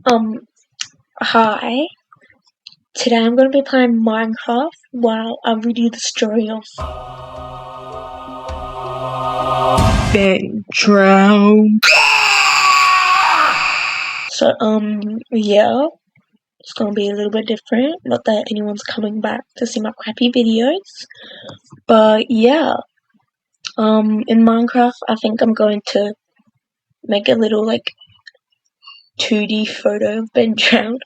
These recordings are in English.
Um, Hi. Today I'm going to be playing Minecraft while I read you the story of Ben Drowned. So, yeah, it's going to be a little bit different. Not that anyone's coming back to see my crappy videos. But, yeah, in Minecraft, I think I'm going to make a little, 2D photo of Ben Drowned.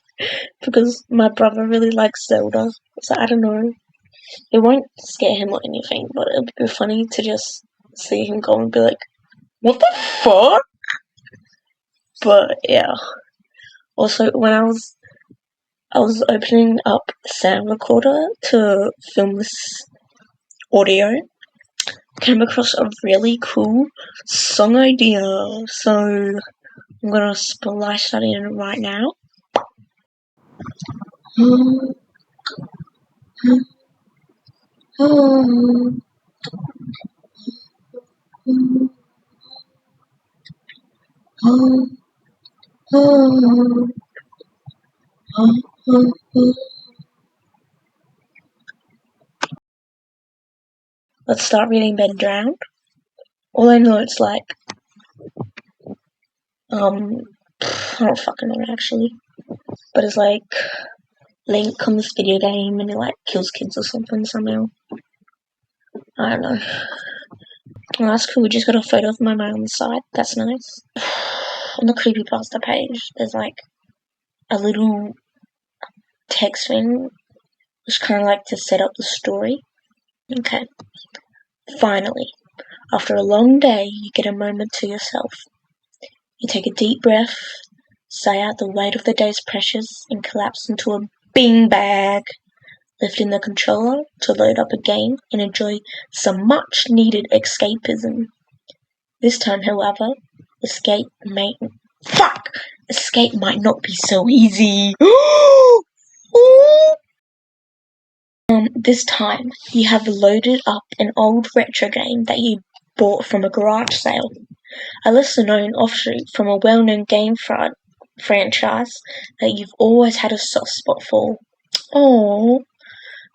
Because my brother really likes Zelda. So, I don't know. It won't scare him or anything, but it'll be funny to just see him go and be like, what the fuck? But yeah. Also, when I was opening up Sound Recorder to film this audio, came across a really cool song idea. So I'm gonna splice that in right now. Let's start reading Ben Drowned. All I know it's like, I don't fucking know actually. But it's like, Link on this video game and he like kills kids or something somehow. I don't know. Well, that's cool, we just got a photo of my mum on the side. That's nice. On the creepypasta page, there's like a little text thing, which kind of like to set up the story. Okay. Finally, after a long day, you get a moment to yourself. You take a deep breath, sigh out the weight of the day's pressures, and collapse into a beanbag, lifting the controller to load up a game and enjoy some much-needed escapism. This time, however, escape might not be so easy. This time, you have loaded up an old retro game that you bought from a garage sale. A lesser-known offshoot from a well-known game franchise that you've always had a soft spot for. Oh.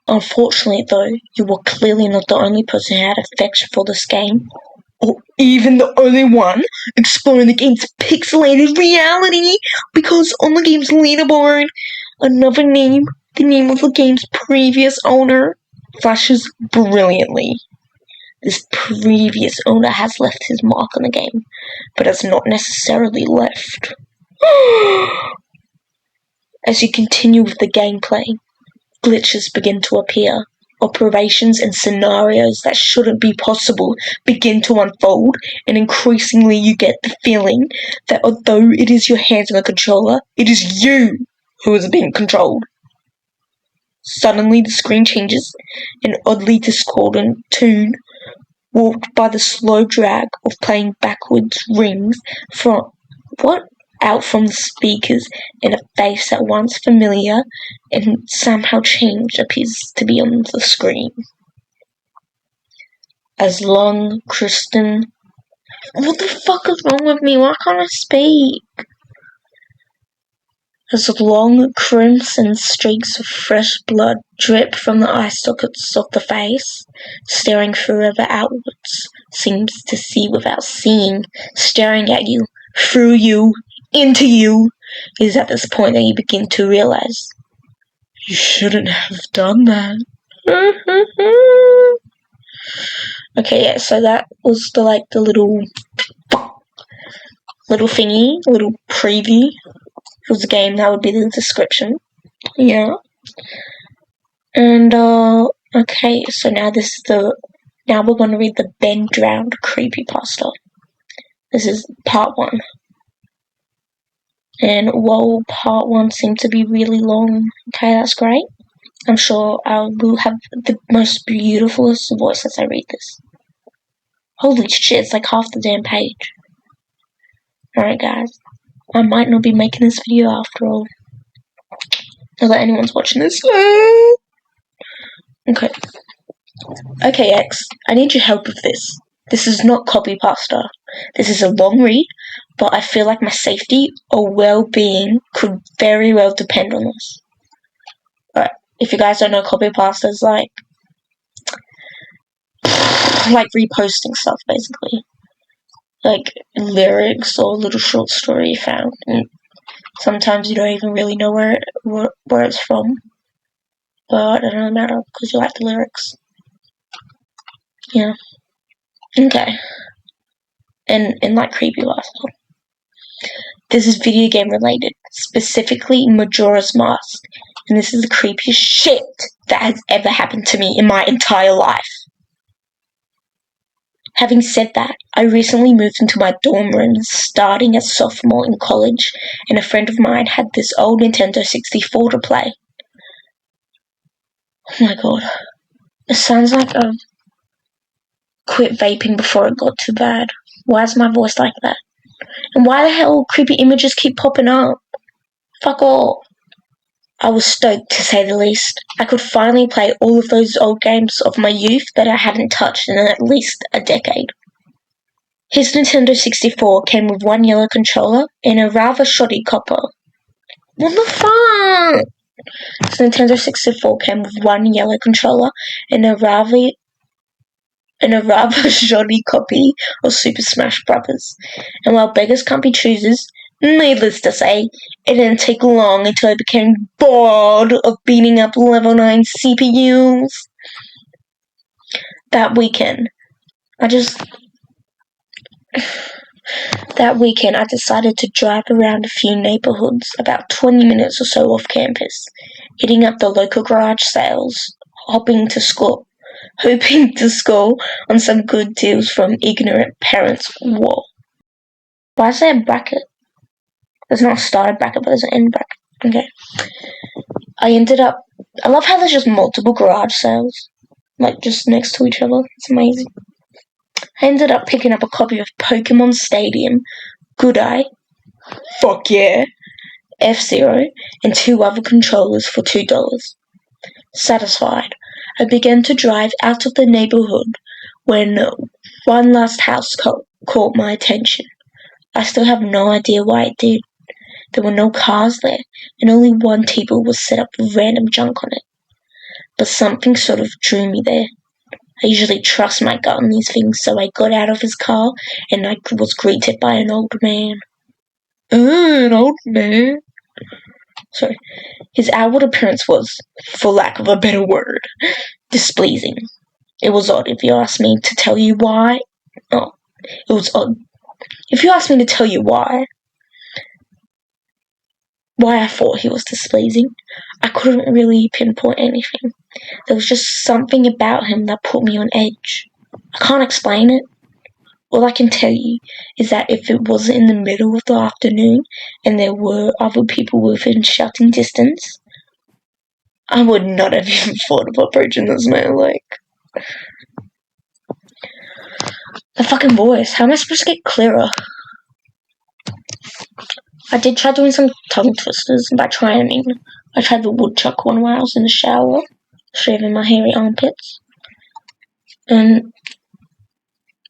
Unfortunately, though, you were clearly not the only person who had affection for this game, or even the only one exploring the game's pixelated reality, because on the game's leaderboard, another name, the name of the game's previous owner, flashes brilliantly. This previous owner has left his mark on the game, but has not necessarily left. As you continue with the gameplay, glitches begin to appear. Operations and scenarios that shouldn't be possible begin to unfold, and increasingly you get the feeling that although it is your hands on the controller, it is you who is being controlled. Suddenly the screen changes, an oddly discordant tune, warped by the slow drag of playing backwards rings out from the speakers, and a face at once familiar and somehow changed appears to be on the screen. As long Kristen... What the fuck is wrong with me? Why can't I speak? As long crimson streaks of fresh blood drip from the eye sockets of the face, staring forever outwards, seems to see without seeing, staring at you, through you, into you. It is at this point that you begin to realize you shouldn't have done that. Okay, yeah, so that was the little thingy, little preview of the game. That would be the description. Yeah. And okay, so now we're gonna read the Ben Drowned creepypasta. This is part 1. And while part 1 seemed to be really long, okay, that's great. I'm sure I will have the most beautifulest voice as I read this. Holy shit, it's like half the damn page. Alright guys, I might not be making this video after all. Not that anyone's watching this. Okay. Okay, X, I need your help with this. This is not copypasta. This is a long read, but I feel like my safety or well-being could very well depend on this. Alright, if you guys don't know, copypasta is like reposting stuff, basically. Like lyrics or a little short story you found. And sometimes you don't even really know where it's from. But it doesn't matter because you like the lyrics. Yeah. Okay. And like creepypasta. This is video game related, specifically Majora's Mask. And this is the creepiest shit that has ever happened to me in my entire life. Having said that, I recently moved into my dorm room starting as sophomore in college, and a friend of mine had this old Nintendo 64 to play. Oh my god. It sounds like I've quit vaping before it got too bad. Why is my voice like that? And why the hell creepy images keep popping up? Fuck off. I was stoked, to say the least. I could finally play all of those old games of my youth that I hadn't touched in at least a decade. His Nintendo 64 came with one yellow controller and a rather shoddy copper. What the fuck? His Nintendo 64 came with one yellow controller and a rather shoddy copy of Super Smash Bros. And while beggars can't be choosers, needless to say, it didn't take long until I became bored of beating up level 9 CPUs. That weekend, I decided to drive around a few neighborhoods about 20 minutes or so off campus, hitting up the local garage sales, hoping to score on some good deals from ignorant parents. Whoa. Why is there a bracket? There's not a starter bracket, but there's an end bracket. Okay. I love how there's just multiple garage sales, like just next to each other. It's amazing. I ended up picking up a copy of Pokemon Stadium, Good Eye, fuck yeah, F-Zero, and 2 other controllers for $2. Satisfied, I began to drive out of the neighborhood when one last house caught my attention. I still have no idea why it did. There were no cars there, and only one table was set up with random junk on it. But something sort of drew me there. I usually trust my gut on these things, so I got out of his car, and I was greeted by an old man. An old man? Sorry. His outward appearance was, for lack of a better word, displeasing. It was odd if you asked me to tell you why. Oh, it was odd. If you asked me to tell you why I thought he was displeasing, I couldn't really pinpoint anything. There was just something about him that put me on edge. I can't explain it. All I can tell you is that if it wasn't in the middle of the afternoon and there were other people within shouting distance, I would not have even thought of approaching this man. The fucking voice. How am I supposed to get clearer? I did try doing some tongue twisters. By trying, I mean I tried the woodchuck one while I was in the shower, shaving my hairy armpits. And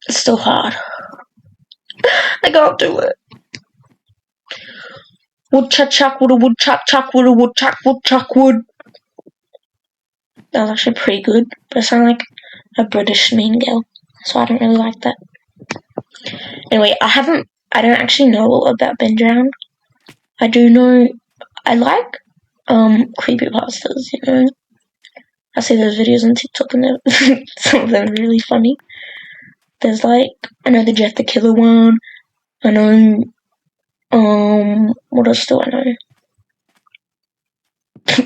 it's still hard. I can't do it. Woodchuck would a woodchuck chuck would a woodchuck wood. That was actually pretty good, but I sound like a British mean girl, so I don't really like that. Anyway, I don't actually know about Ben Drowned. I do know I like creepypastas, you know. I see those videos on TikTok and some of them are really funny. There's I know the Jeff the Killer one. I know, what else do I know?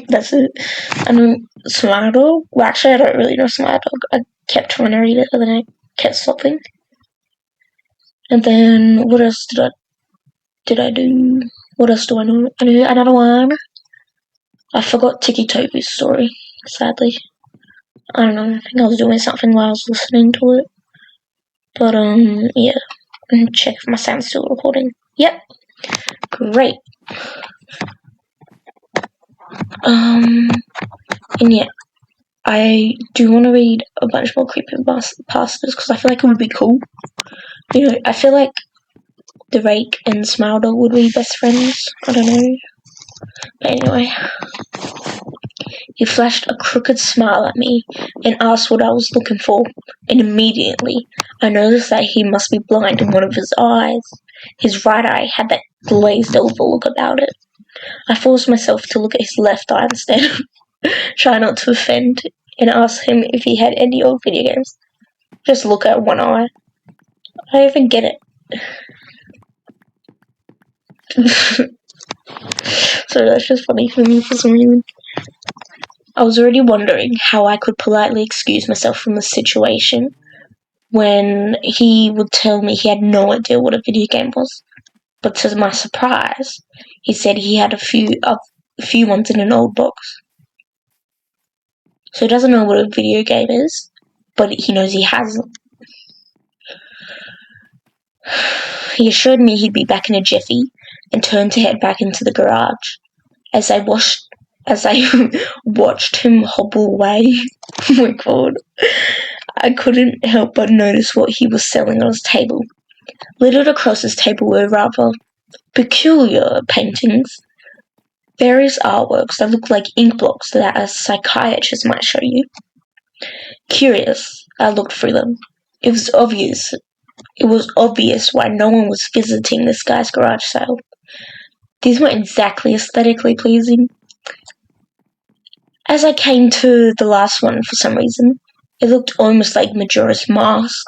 That's it. I know Smile Dog. Well, actually, I don't really know Smile Dog. I kept trying to read it, and then I kept stopping. And then, what else did I do? What else do I know? I knew another one. I forgot Tiki Toby's story, sadly. I don't know, I think I was doing something while I was listening to it. But, yeah. Check if my sound's still recording. Yep. Great. And yeah. I do want to read a bunch more creepypastas because I feel like it would be cool. You know, I feel like Drake and Smilder would be best friends. I don't know. But anyway, he flashed a crooked smile at me and asked what I was looking for, and immediately I noticed that he must be blind in one of his eyes. His right eye had that glazed over look about it. I forced myself to look at his left eye instead, try not to offend, and asked him if he had any old video games. Just look at one eye. I even get it. So that's just funny for me for some reason. I was already wondering how I could politely excuse myself from the situation when he would tell me he had no idea what a video game was. But to my surprise, he said he had a few ones in an old box. So he doesn't know what a video game is, but he knows he has them. He assured me he'd be back in a jiffy and turned to head back into the garage. As I watched him hobble away, oh my god, I couldn't help but notice what he was selling on his table. Littered across his table were rather peculiar paintings, various artworks that looked like ink blocks that a psychiatrist might show you. Curious, I looked through them. It was obvious why no one was visiting this guy's garage sale. These weren't exactly aesthetically pleasing. As I came to the last one for some reason, it looked almost like Majora's Mask,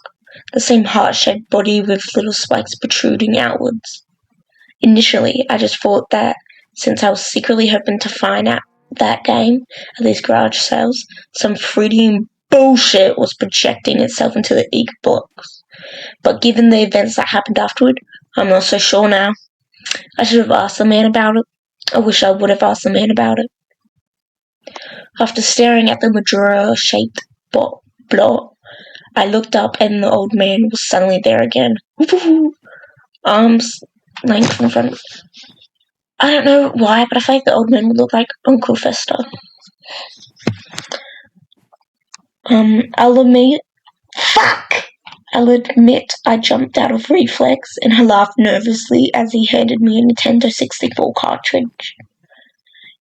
the same heart-shaped body with little spikes protruding outwards. Initially, I just thought that since I was secretly hoping to find out that game at these garage sales, some 3D bullshit was projecting itself into the ink blocks. But given the events that happened afterward, I'm not so sure now. I should have asked the man about it. I wish I would have asked the man about it. After staring at the Majora-shaped blot, I looked up and the old man was suddenly there again. Arms length in front. I don't know why, but I feel like the old man would look like Uncle Fester. I'll admit I jumped out of reflex and I laughed nervously as he handed me a Nintendo 64 cartridge.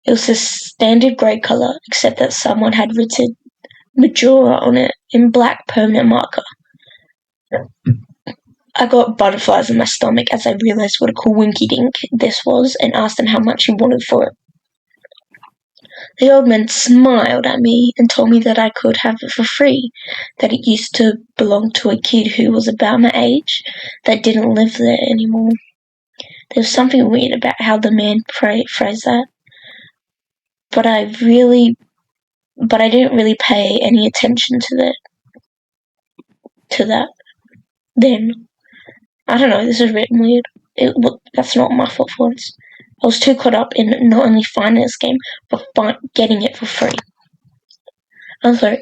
It was a standard grey colour, except that someone had written Majora on it in black permanent marker. I got butterflies in my stomach as I realised what a cool winky-dink this was and asked him how much he wanted for it. The old man smiled at me and told me that I could have it for free, that it used to belong to a kid who was about my age that didn't live there anymore. There was something weird about how the man phrased that, but I didn't really pay any attention to that then. I don't know, this is written weird. That's not my fault for once. I was too caught up in not only finding this game, but getting it for free. I'm sorry,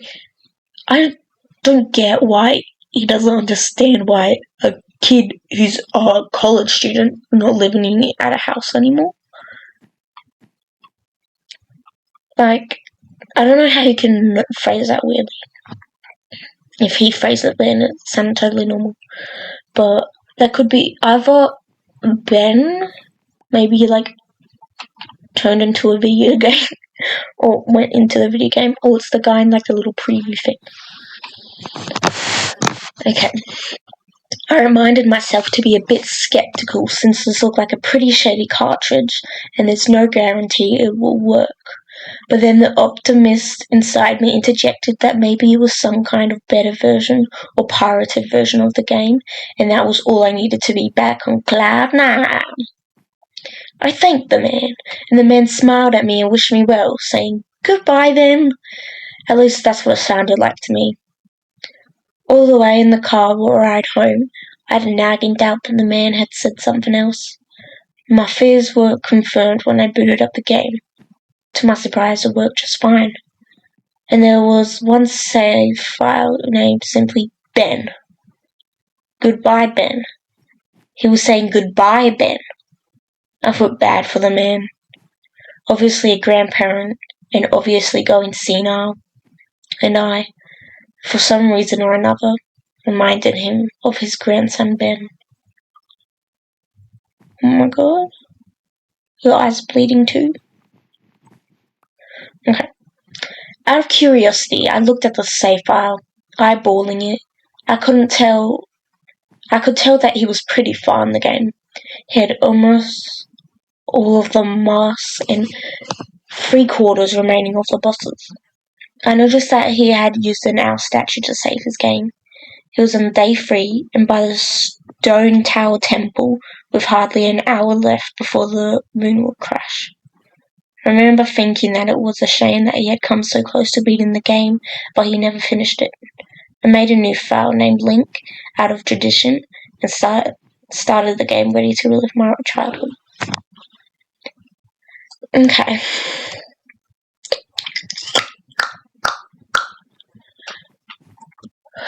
I don't get why he doesn't understand why a kid who's a college student not living at a house anymore. Like, I don't know how he can phrase that weirdly. If he phrased it then, it sounded totally normal. But that could be either Ben, maybe he turned into a video game, or went into the video game, or it's the guy in the little preview thing. Okay. I reminded myself to be a bit skeptical since this looked like a pretty shady cartridge and there's no guarantee it will work. But then the optimist inside me interjected that maybe it was some kind of better version or pirated version of the game, and that was all I needed to be back on Cloud 9. I thanked the man, and the man smiled at me and wished me well, saying, "Goodbye then." At least that's what it sounded like to me. All the way in the car ride home, I had a nagging doubt that the man had said something else. My fears were confirmed when I booted up the game. To my surprise, it worked just fine. And there was one save file named simply Ben. Goodbye, Ben. He was saying goodbye, Ben. I felt bad for the man. Obviously a grandparent, and obviously going senile. And I, for some reason or another, reminded him of his grandson Ben. Oh my god. Your eyes bleeding too? Okay. Out of curiosity, I looked at the save file, eyeballing it. I could tell that he was pretty far in the game. He had almost all of the masks and 3/4 remaining of the bosses. I noticed that he had used an owl statue to save his game. He was on day 3 and by the Stone Tower Temple with hardly an hour left before the moon would crash. I remember thinking that it was a shame that he had come so close to beating the game, but he never finished it. I made a new file named Link out of tradition and started the game ready to relive my childhood. Okay.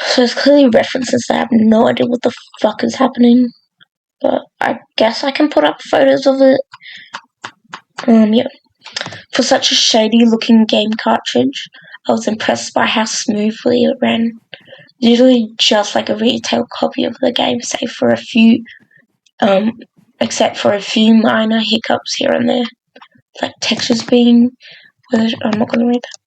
So there's clearly references that I have no idea what the fuck is happening. But I guess I can put up photos of it. Yeah. For such a shady looking game cartridge, I was impressed by how smoothly it ran. Usually just like a retail copy of the game, save for a few except for a few minor hiccups here and there. Like textures being I'm not gonna read that.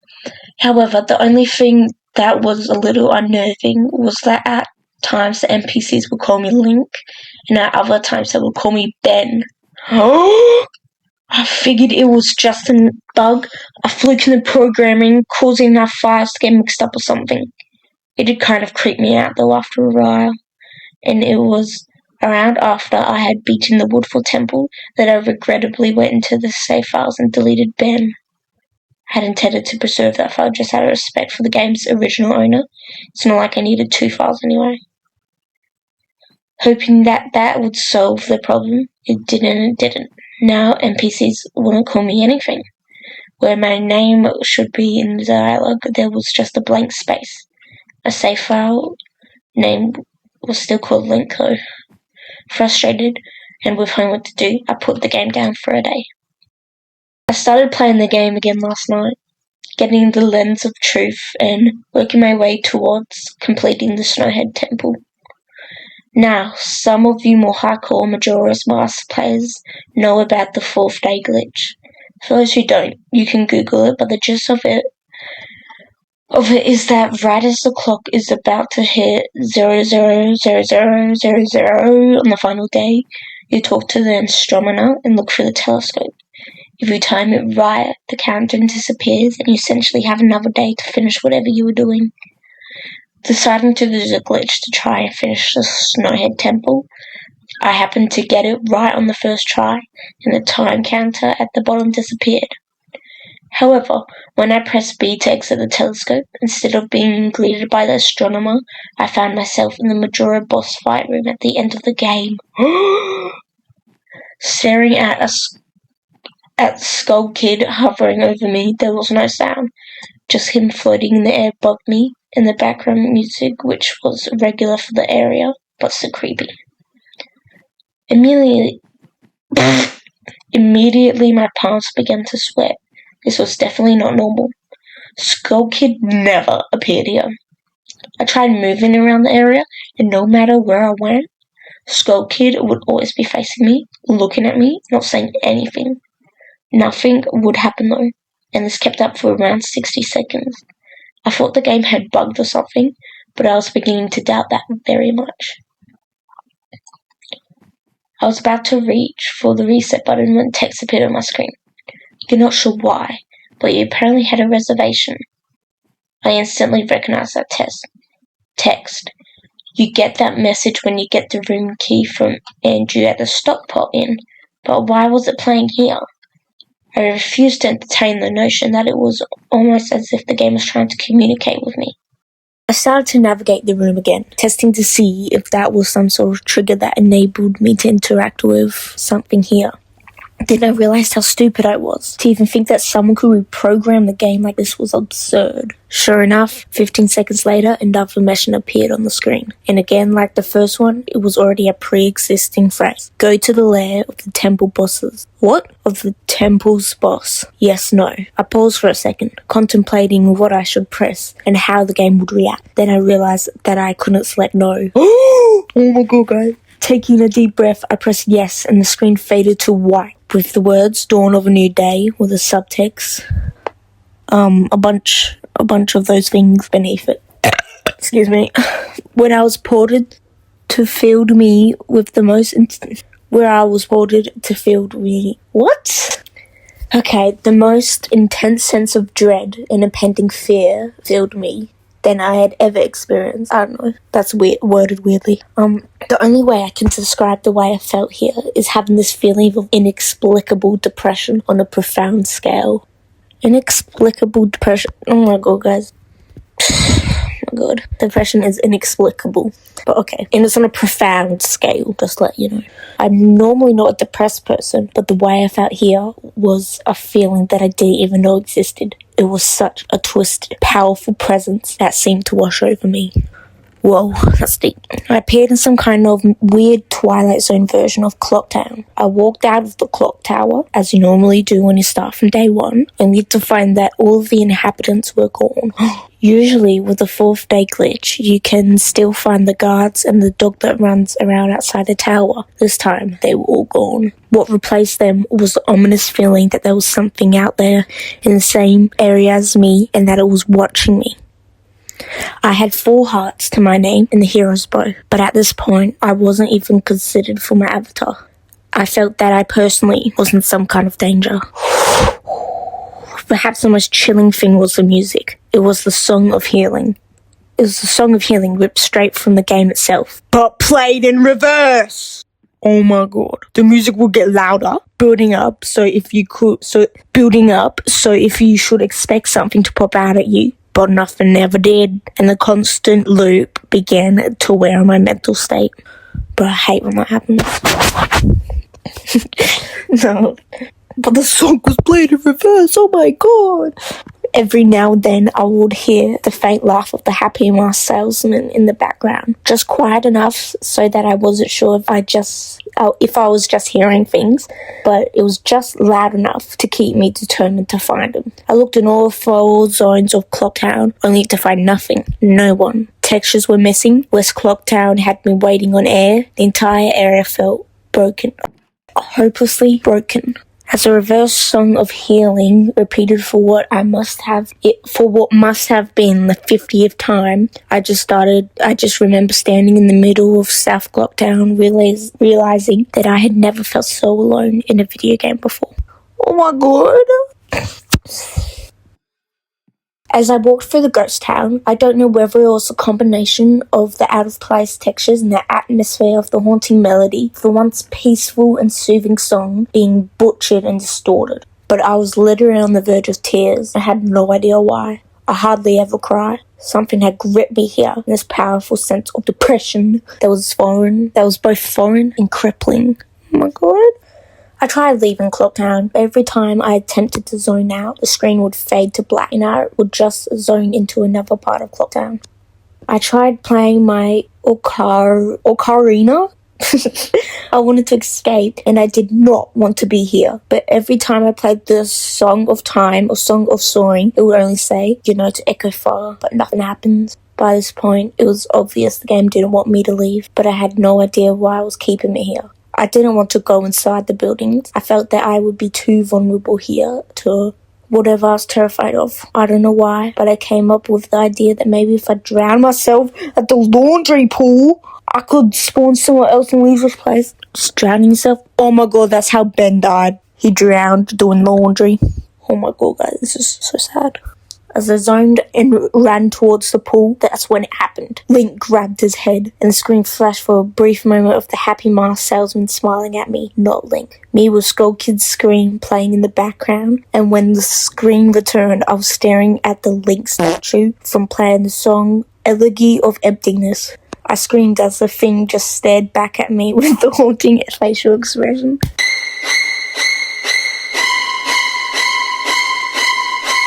However, the only thing that was a little unnerving was that at times the NPCs would call me Link, and at other times they would call me Ben. I figured it was just a bug, a fluke in the programming, causing our files to get mixed up or something. It did kind of creep me out though after a while, and it was around after I had beaten the Woodfall Temple that I regrettably went into the save files and deleted Ben. I had intended to preserve that file just out of respect for the game's original owner. It's not like I needed 2 files anyway. Hoping that would solve the problem. It didn't. Now NPCs wouldn't call me anything. Where my name should be in the dialogue, there was just a blank space. A save file name was still called Link though. Frustrated and with homework to do, I put the game down for a day. I started playing the game again last night, getting the lens of truth and working my way towards completing the Snowhead Temple. Now, some of you more hardcore Majora's Mask players know about the 4th day glitch. For those who don't, you can Google it, but the gist of it is that right as the clock is about to hit 000000 on the final day, you talk to the astronomer and look through the telescope. If you time it right, the countdown disappears and you essentially have another day to finish whatever you were doing. Deciding to use a glitch to try and finish the Snowhead Temple, I happened to get it right on the first try, and the time counter at the bottom disappeared. However, when I pressed B to exit the telescope, instead of being greeted by the astronomer, I found myself in the Majora boss fight room at the end of the game. Staring at Skull Kid hovering over me, there was no sound, just him floating in the air above me, and the background music, which was regular for the area, but still creepy. Immediately my palms began to sweat. This was definitely not normal. Skull Kid never appeared here. I tried moving around the area, and no matter where I went, Skull Kid would always be facing me, looking at me, not saying anything. Nothing would happen though, and this kept up for around 60 seconds. I thought the game had bugged or something, but I was beginning to doubt that very much. I was about to reach for the reset button when text appeared on my screen. You're not sure why, but you apparently had a reservation. I instantly recognized that text. You get that message when you get the room key from Andrew at the Stockpot Inn, but why was it playing here? I refused to entertain the notion that it was almost as if the game was trying to communicate with me. I started to navigate the room again, testing to see if that was some sort of trigger that enabled me to interact with something here. Then I realized how stupid I was. To even think that someone could reprogram the game like this was absurd. Sure enough, 15 seconds later, another information appeared on the screen. And again, like the first one, it was already a pre-existing phrase. Go to the lair of the temple bosses. What? Of the temple's boss? Yes, no. I paused for a second, contemplating what I should press and how the game would react. Then I realized that I couldn't select no. Oh my god, guys. Taking a deep breath, I pressed yes, and the screen faded to white with the words "Dawn of a New Day" with a subtext. A bunch of those things beneath it. Excuse me. When I was ported to field me with the most... What? Okay, the most intense sense of dread and impending fear filled me than I had ever experienced. I don't know. That's worded weirdly. The only way I can describe the way I felt here is having this feeling of inexplicable depression on a profound scale. Inexplicable depression. Oh my god, guys. Oh my god. Depression is inexplicable. But okay. And it's on a profound scale, just to let you know. I'm normally not a depressed person, but the way I felt here was a feeling that I didn't even know existed. It was such a twisted, powerful presence that seemed to wash over me. Whoa, that's deep. I appeared in some kind of weird Twilight Zone version of Clocktown. I walked out of the clock tower, as you normally do when you start from day one, only to find that all of the inhabitants were gone. Usually, with the 4th day glitch, you can still find the guards and the dog that runs around outside the tower. This time, they were all gone. What replaced them was the ominous feeling that there was something out there in the same area as me and that it was watching me. I had 4 hearts to my name in the hero's bow, but at this point, I wasn't even considered for my avatar. I felt that I personally was in some kind of danger. Perhaps the most chilling thing was the music. It was the Song of Healing. It was the Song of Healing ripped straight from the game itself, but played in reverse! Oh my god. The music will get louder, building up, so if you should expect something to pop out at you, but nothing ever did, and the constant loop began to wear on my mental state. But I hate when that happens. No. But the song was played in reverse, oh my god! Every now and then I would hear the faint laugh of the happy mask salesman in the background, just quiet enough so that I wasn't sure if I was just hearing things, but it was just loud enough to keep me determined to find him. I looked in all 4 zones of Clocktown, only to find nothing, no one. Textures were missing. West Clocktown had me waiting on air. The entire area felt broken, hopelessly broken. As a reverse Song of Healing repeated for what must have been the 50th time, I just remember standing in the middle of South Clocktown, realizing that I had never felt so alone in a video game before. Oh my god. As I walked through the ghost town, I don't know whether it was a combination of the out-of-place textures and the atmosphere of the haunting melody, the once peaceful and soothing song being butchered and distorted. But I was literally on the verge of tears. I had no idea why. I hardly ever cry. Something had gripped me here in this powerful sense of depression that was both foreign and crippling. Oh my god. I tried leaving Clocktown, but every time I attempted to zone out, the screen would fade to black and I would just zone into another part of Clocktown. I tried playing my ocarina. I wanted to escape and I did not want to be here. But every time I played the Song of Time or Song of Soaring, it would only say, to echo far, but nothing happens. By this point, it was obvious the game didn't want me to leave, but I had no idea why it was keeping me here. I didn't want to go inside the buildings. I felt that I would be too vulnerable here to whatever I was terrified of. I don't know why, but I came up with the idea that maybe if I drowned myself at the laundry pool, I could spawn somewhere else and leave this place. Just drowning yourself? Oh my god, that's how Ben died. He drowned doing laundry. Oh my god, guys, this is so sad. As I zoned and ran towards the pool, that's when it happened. Link grabbed his head, and the screen flashed for a brief moment of the happy mask salesman smiling at me, not Link. Me with Skull Kid's scream playing in the background, and when the screen returned, I was staring at the Link statue from playing the song Elegy of Emptiness. I screamed as the thing just stared back at me with the haunting facial expression.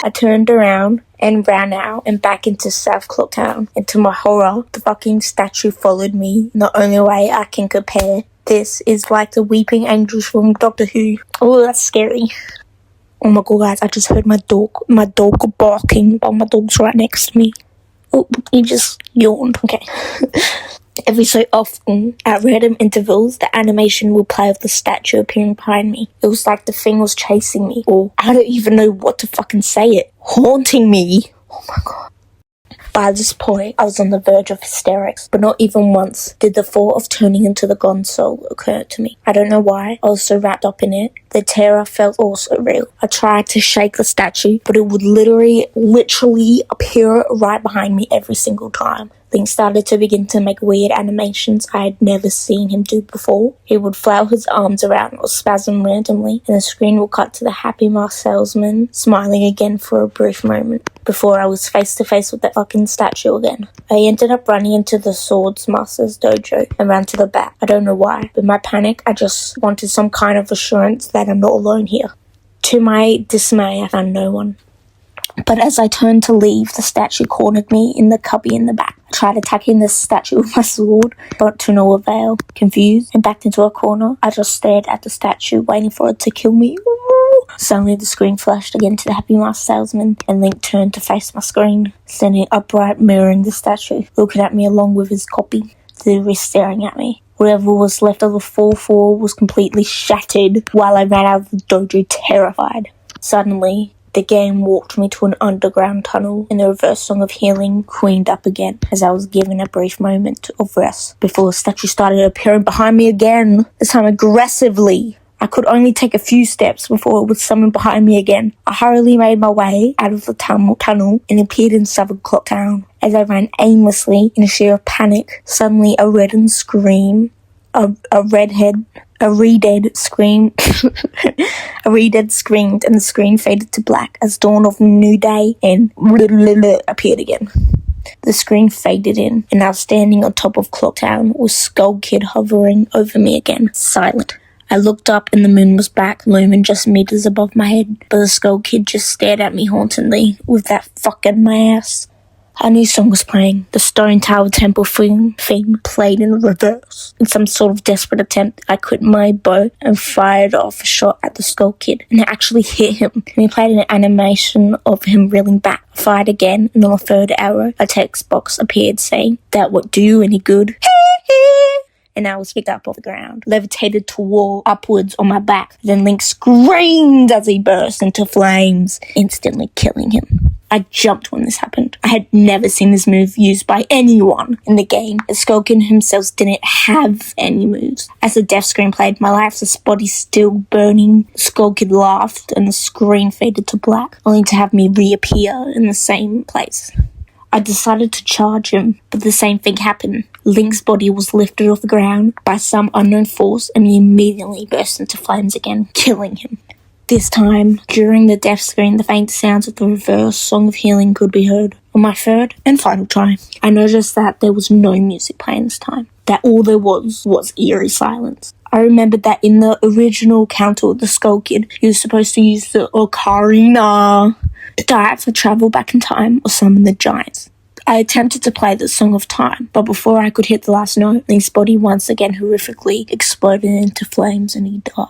I turned around and ran out and back into South Clocktown. And to my horror, the fucking statue followed me. The only way I can compare this is like the weeping angels from Doctor Who. Oh, that's scary. Oh my god, guys, I just heard my dog barking, but my dog's right next to me. Oh, he just yawned. Okay. Every so often, at random intervals, the animation would play of the statue appearing behind me. It was like the thing was chasing me, or I don't even know what to fucking say it. Haunting me. Oh my god. By this point, I was on the verge of hysterics, but not even once did the thought of turning into the Gonzo occur to me. I don't know why, I was so wrapped up in it. The terror felt also real. I tried to shake the statue, but it would literally appear right behind me every single time. Link started to begin to make weird animations I had never seen him do before. He would flail his arms around or spasm randomly, and the screen would cut to the happy mask salesman smiling again for a brief moment before I was face to face with the fucking statue again. I ended up running into the Swords Master's dojo and ran to the back. I don't know why, but in my panic, I just wanted some kind of assurance that I'm not alone here. To my dismay, I found no one. But as I turned to leave, the statue cornered me in the cubby in the back. I tried attacking the statue with my sword, but to no avail. Confused and backed into a corner, I just stared at the statue, waiting for it to kill me. Ooh. Suddenly the screen flashed again to the happy mask salesman, and Link turned to face my screen, standing upright, mirroring the statue, looking at me along with his copy, literally staring at me. Whatever was left of the 4-4 was completely shattered while I ran out of the dojo terrified. Suddenly, the game walked me to an underground tunnel, and the reverse song of healing queened up again as I was given a brief moment of rest before the statue started appearing behind me again, this time aggressively. I could only take a few steps before it would summon behind me again. I hurriedly made my way out of the tunnel and appeared in Southern Clock Town. As I ran aimlessly in a sheer of panic, suddenly a redhead screamed, and the screen faded to black as dawn of a new day and appeared again. The screen faded in, and I was standing on top of Clocktown with Skull Kid hovering over me again, silent. I looked up and the moon was back, looming just meters above my head, but the Skull Kid just stared at me hauntingly with that fucking mask. A new song was playing. The Stone Tower Temple theme played in reverse. In some sort of desperate attempt, I quit my bow and fired off a shot at the Skull Kid, and it actually hit him. And he played an animation of him reeling back. I fired again, and on the third arrow, a text box appeared saying, "That won't do you any good." And I was picked up off the ground, levitated upwards on my back. Then Link screamed as he burst into flames, instantly killing him. I jumped when this happened. I had never seen this move used by anyone in the game, as Skull Kid himself didn't have any moves. As the death screen played, my lifeless body still burning, Skull Kid laughed and the screen faded to black, only to have me reappear in the same place. I decided to charge him, but the same thing happened. Link's body was lifted off the ground by some unknown force, and he immediately burst into flames again, killing him. This time, during the death screen, the faint sounds of the reverse song of healing could be heard. On my third and final try, I noticed that there was no music playing this time, that all there was eerie silence. I remembered that in the original Counter of the Skull Kid, he was supposed to use the Ocarina to either travel back in time or summon the giants. I attempted to play the Song of Time, but before I could hit the last note, Link's body once again horrifically exploded into flames and he died.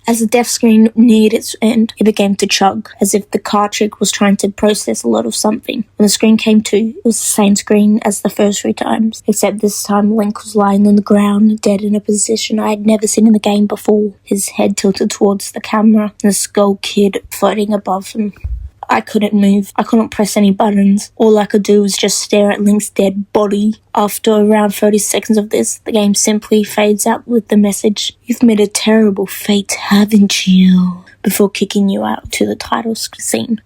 As the death screen neared its end, it began to chug, as if the cartridge was trying to process a lot of something. When the screen came to, it was the same screen as the first 3 times, except this time Link was lying on the ground, dead in a position I had never seen in the game before, his head tilted towards the camera, and the Skull Kid floating above him. I couldn't move. I couldn't press any buttons. All I could do was just stare at Link's dead body. After around 30 seconds of this, the game simply fades out with the message, "You've met a terrible fate, haven't you?" before kicking you out to the title scene.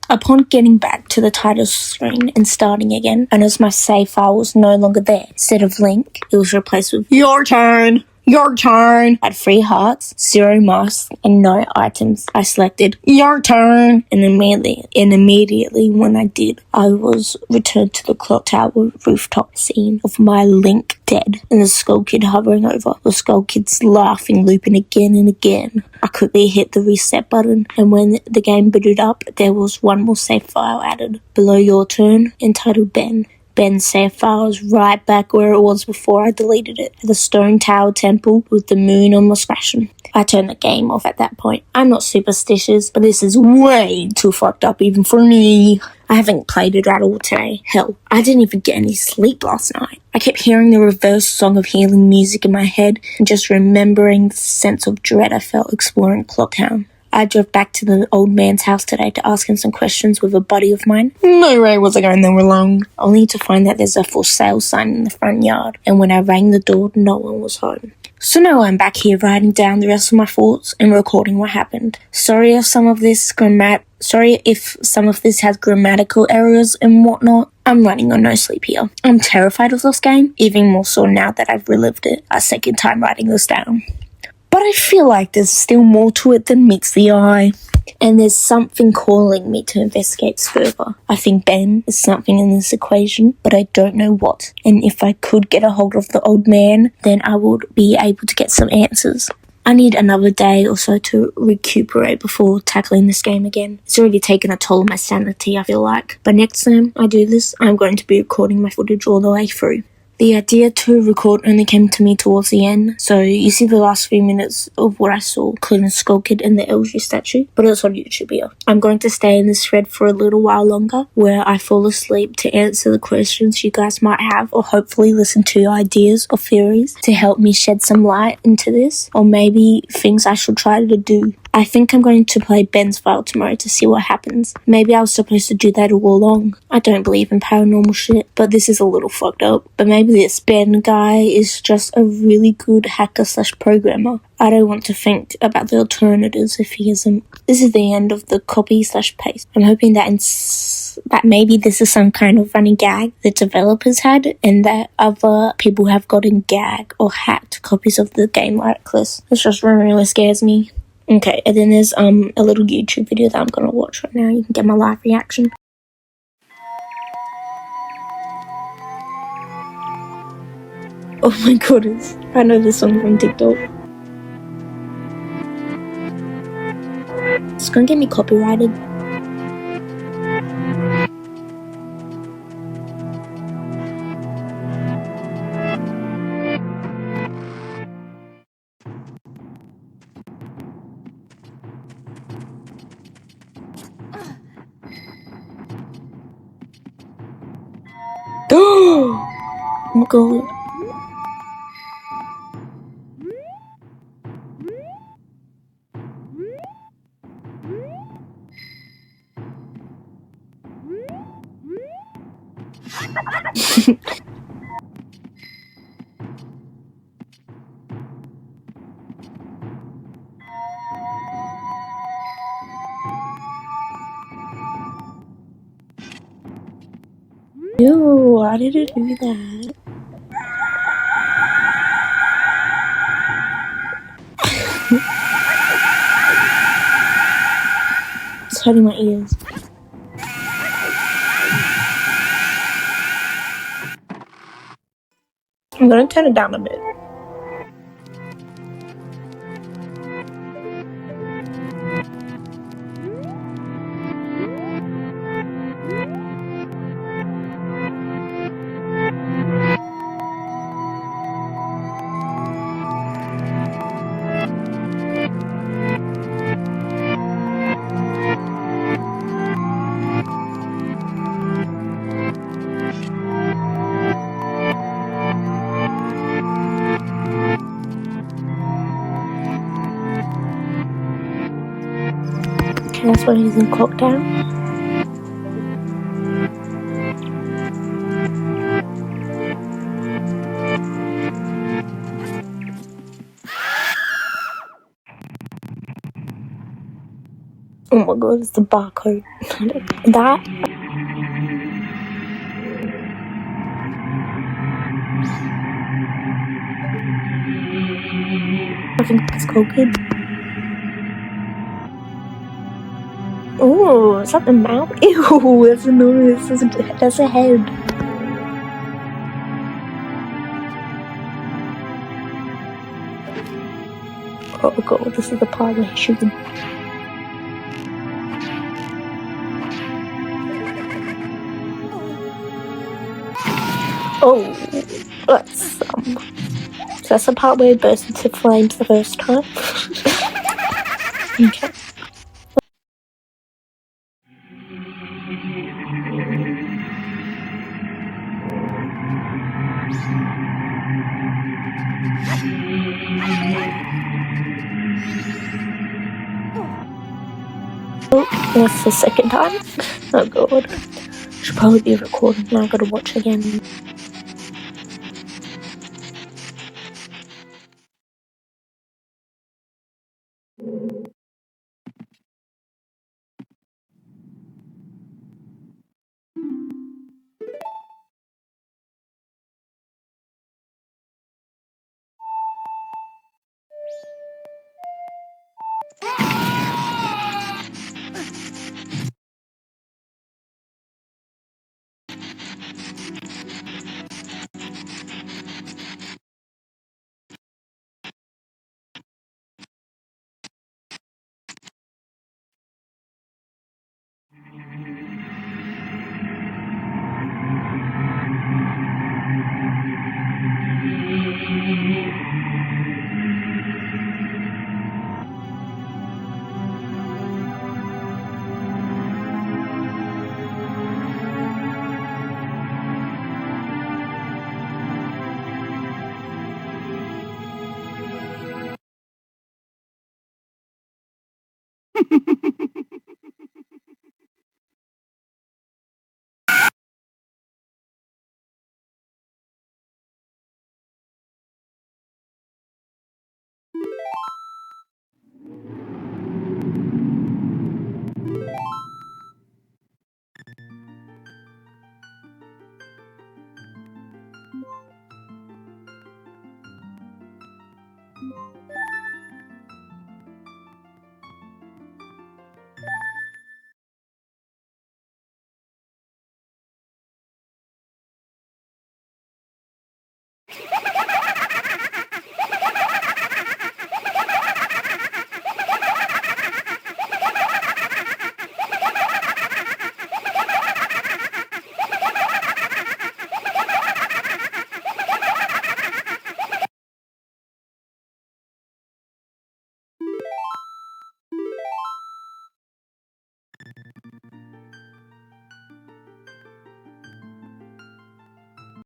Upon getting back to the title screen and starting again, I noticed my save file was no longer there. Instead of Link, it was replaced with "Your turn! Your turn!" I had 3 hearts, 0 masks, and no items. I selected "Your turn!" and immediately when I did, I was returned to the Clock Tower rooftop scene of my Link dead and the Skull Kid hovering over. The Skull Kid's laughing, looping again and again. I quickly hit the reset button, and when the game booted up, there was one more save file added. Below "Your turn," entitled Ben. Ben's save file is right back where it was before I deleted it. The Stone Tower Temple with the moon on the scratching. I turned the game off at that point. I'm not superstitious, but this is way too fucked up even for me. I haven't played it at all today. Hell, I didn't even get any sleep last night. I kept hearing the reverse Song of Healing music in my head and just remembering the sense of dread I felt exploring Clocktown. I drove back to the old man's house today to ask him some questions with a buddy of mine. No way was I going there alone. Only to find that there's a for sale sign in the front yard, and when I rang the door, no one was home. So now I'm back here writing down the rest of my thoughts and recording what happened. Sorry if some of this has grammatical errors and whatnot. I'm running on no sleep here. I'm terrified of this game, even more so now that I've relived it a second time writing this down. But I feel like there's still more to it than meets the eye. And there's something calling me to investigate further. I think Ben is something in this equation, but I don't know what. And if I could get a hold of the old man, then I would be able to get some answers. I need another day or so to recuperate before tackling this game again. It's already taken a toll on my sanity, I feel like. But next time I do this, I'm going to be recording my footage all the way through. The idea to record only came to me towards the end, so you see the last few minutes of what I saw, including Skull Kid and the LG statue, but it's on YouTube here. I'm going to stay in this thread for a little while longer, where I fall asleep to answer the questions you guys might have, or hopefully listen to ideas or theories to help me shed some light into this, or maybe things I should try to do. I think I'm going to play Ben's file tomorrow to see what happens. Maybe I was supposed to do that all along. I don't believe in paranormal shit, but this is a little fucked up. But maybe this Ben guy is just a really good hacker/programmer. I don't want to think about the alternatives if he isn't. This is the end of the copy/paste. I'm hoping that maybe this is some kind of running gag the developers had, and that other people have gotten gag or hacked copies of the game like this. This just really scares me. Okay, and then there's a little YouTube video that I'm gonna watch right now. You can get my live reaction. Oh my goodness, I know this song from TikTok. It's gonna get me copyrighted. Oh my god. Ew, why did it do that? It's hurting my ears. I'm gonna turn it down a bit. Okay, that's why he's in Clocktown. Oh my god, it's the barcode. That. I think it's Skull Kid. Oh, is that the mouth? Ew, that's a nose. That's a head. Oh god, this is the part where he shoots him. Oh, that's so that's the part where it bursts into flames the first time. Okay. Oh, that's the second time. Oh god. Should probably be recording now. I gotta watch again.